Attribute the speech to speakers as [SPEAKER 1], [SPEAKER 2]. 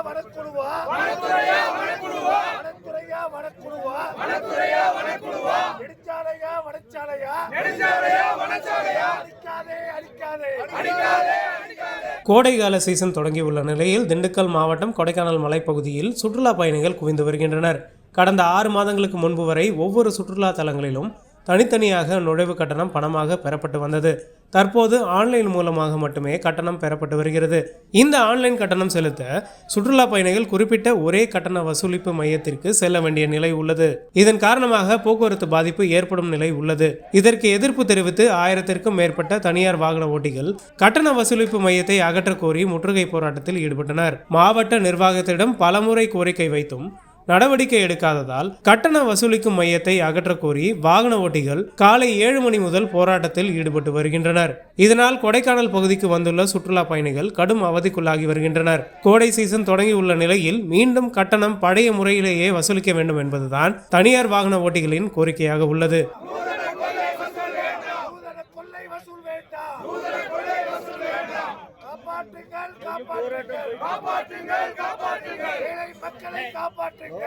[SPEAKER 1] வனக்குழுவா
[SPEAKER 2] கோடைகால சீசன் தொடங்கியுள்ள நிலையில் திண்டுக்கல் மாவட்டம் கொடைக்கானல் மலைப்பகுதியில் சுற்றுலா பயணிகள் குவிந்து வருகின்றனர். கடந்த 6 மாதங்களுக்கு முன்பு வரை ஒவ்வொரு சுற்றுலா தலங்களிலும் தனித்தனியாக நுழைவு கட்டணம் பணமாக பெறப்பட்டு வந்தது. தற்போது ஆன்லைன் மூலமாக மட்டுமே கட்டணம் பெறப்பட்டு வருகிறது. இந்த ஆன்லைன் கட்டணம் செலுத்த சுற்றுலா பயணிகள் குறிப்பிட்ட ஒரே கட்டண வசூலிப்பு மையத்திற்கு செல்ல வேண்டிய நிலை உள்ளது. இதன் காரணமாக போக்குவரத்து பாதிப்பு ஏற்படும் நிலை உள்ளது. இதற்கு எதிர்ப்பு தெரிவித்து 1000க்கும் மேற்பட்ட தனியார் வாகன ஓட்டிகள் கட்டண வசூலிப்பு மையத்தை அகற்ற கோரி முற்றுகை போராட்டத்தில் ஈடுபட்டனர். மாவட்ட நிர்வாகத்திடம் பலமுறை கோரிக்கை வைத்தும் நடவடிக்கை எடுக்காததால் கட்டண வசூலிக்கும் மையத்தை அகற்ற கோரி வாகன ஓட்டிகள் காலை 7 மணி முதல் போராட்டத்தில் ஈடுபட்டு வருகின்றனர். இதனால் கொடைக்கானல் பகுதிக்கு வந்துள்ள சுற்றுலா பயணிகள் கடும் அவதிக்குள்ளாகி வருகின்றனர். கோடை சீசன் தொடங்கியுள்ள நிலையில் மீண்டும் கட்டணம் பழைய முறையிலேயே வசூலிக்க வேண்டும் என்பதுதான் தனியார் வாகன ஓட்டிகளின் கோரிக்கையாக உள்ளது.
[SPEAKER 1] காப்பாற்றுங்கள், மக்களை காப்பாற்றுங்கள்.